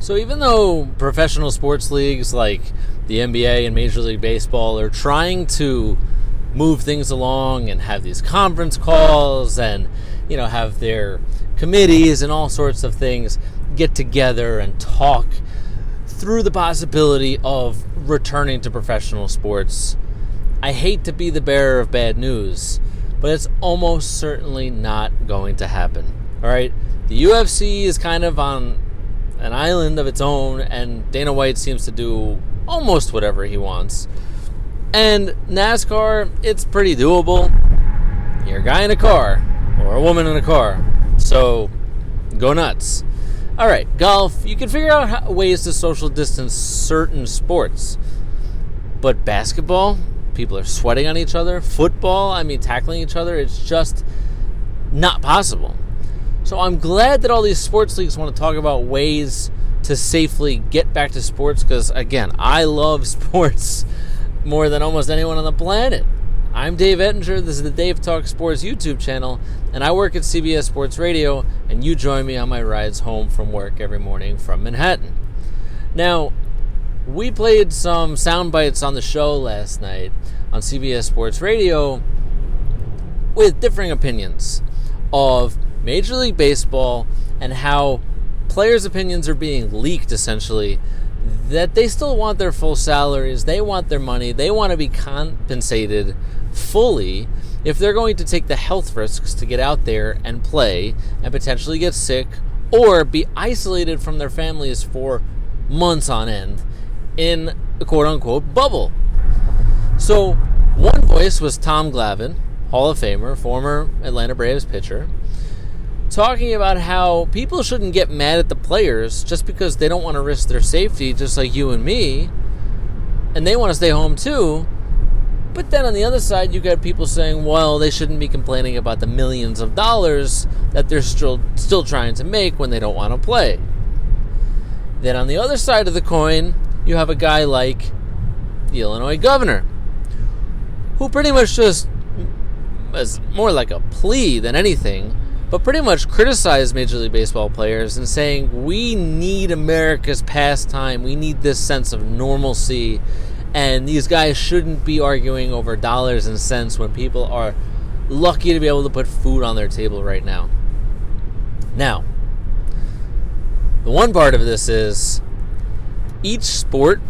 So even though professional sports leagues like the NBA and Major League Baseball are trying to move things along and have these conference calls and, have their committees and all sorts of things get together and talk through the possibility of returning to professional sports, I hate to be the bearer of bad news, but it's almost certainly not going to happen. All right? The UFC is kind of on an island of its own, and Dana White seems to do almost whatever he wants. And NASCAR, it's pretty doable. You're a guy in a car, or a woman in a car, so go nuts. All right, golf, you can figure out ways to social distance certain sports. But basketball, people are sweating on each other. Football, tackling each other, it's just not possible. So I'm glad that all these sports leagues want to talk about ways to safely get back to sports because, again, I love sports more than almost anyone on the planet. I'm Dave Ettinger. This is the Dave Talk Sports YouTube channel, and I work at CBS Sports Radio, and you join me on my rides home from work every morning from Manhattan. Now, we played some sound bites on the show last night on CBS Sports Radio with differing opinions of Major League Baseball and how players' opinions are being leaked, essentially, that they still want their full salaries, they want their money, they want to be compensated fully if they're going to take the health risks to get out there and play and potentially get sick or be isolated from their families for months on end in a quote-unquote bubble. So one voice was Tom Glavine, Hall of Famer, former Atlanta Braves pitcher, talking about how people shouldn't get mad at the players just because they don't want to risk their safety, just like you and me, and they want to stay home too. But then on the other side, you got people saying, well, they shouldn't be complaining about the millions of dollars that they're still trying to make when they don't want to play. Then on the other side of the coin, you have a guy like the Illinois governor, who pretty much just is more like a plea than anything, but pretty much criticized Major League Baseball players and saying, we need America's pastime, we need this sense of normalcy, and these guys shouldn't be arguing over dollars and cents when people are lucky to be able to put food on their table right now. Now, the one part of this is each sport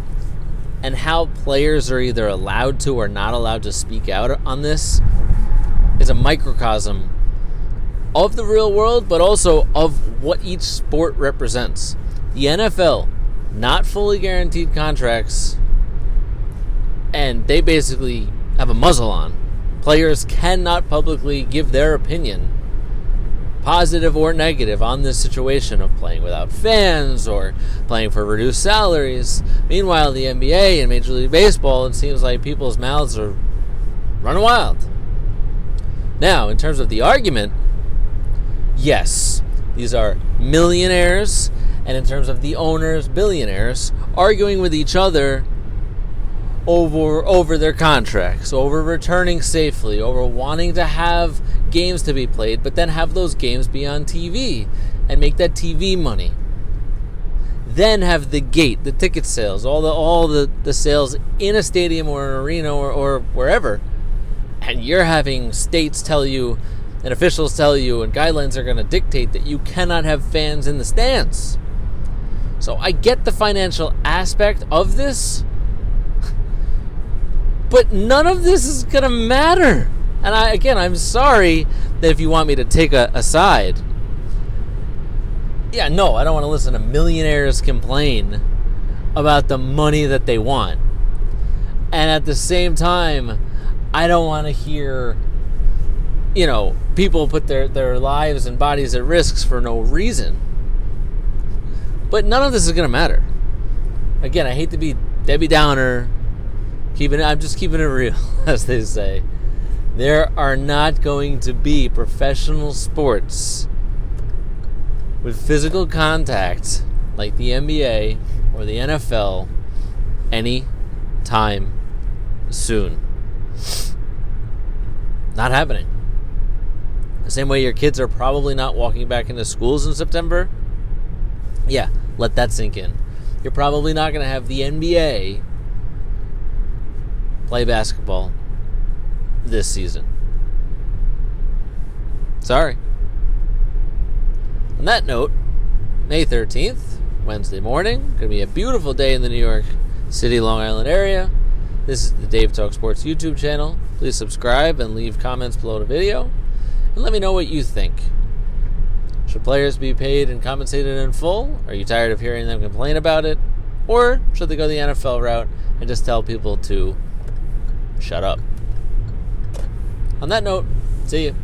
and how players are either allowed to or not allowed to speak out on this is a microcosm of the real world, but also of what each sport represents. The NFL, not fully guaranteed contracts, and they basically have a muzzle on. Players cannot publicly give their opinion, positive or negative, on this situation of playing without fans or playing for reduced salaries. Meanwhile, the NBA and Major League Baseball, it seems like people's mouths are running wild. Now, in terms of the argument, yes, these are millionaires, and in terms of the owners, billionaires, arguing with each other over their contracts, over returning safely, over wanting to have games to be played, but then have those games be on TV and make that TV money. Then have the gate, the ticket sales, all the sales in a stadium or an arena or wherever, and you're having states tell you and officials tell you and guidelines are going to dictate that you cannot have fans in the stands. So I get the financial aspect of this, but none of this is going to matter. And I'm sorry that if you want me to take a side. Yeah, no, I don't want to listen to millionaires complain about the money that they want. And at the same time, I don't want to hear, people put their lives and bodies at risks for no reason. But none of this is going to matter. Again, I hate to be Debbie Downer. I'm just keeping it real, as they say. There are not going to be professional sports with physical contact like the NBA or the NFL any time soon. Not happening. The same way your kids are probably not walking back into schools in September. Yeah, Let that sink in. You're probably not going to have the NBA play basketball this season. Sorry. On that note, May 13th, Wednesday morning, going to be a beautiful day in the New York City, Long Island area. This is the Dave Talk Sports YouTube channel. Please subscribe and leave comments below the video. And let me know what you think. Should players be paid and compensated in full? Are you tired of hearing them complain about it? Or should they go the NFL route and just tell people to shut up? On that note, see you.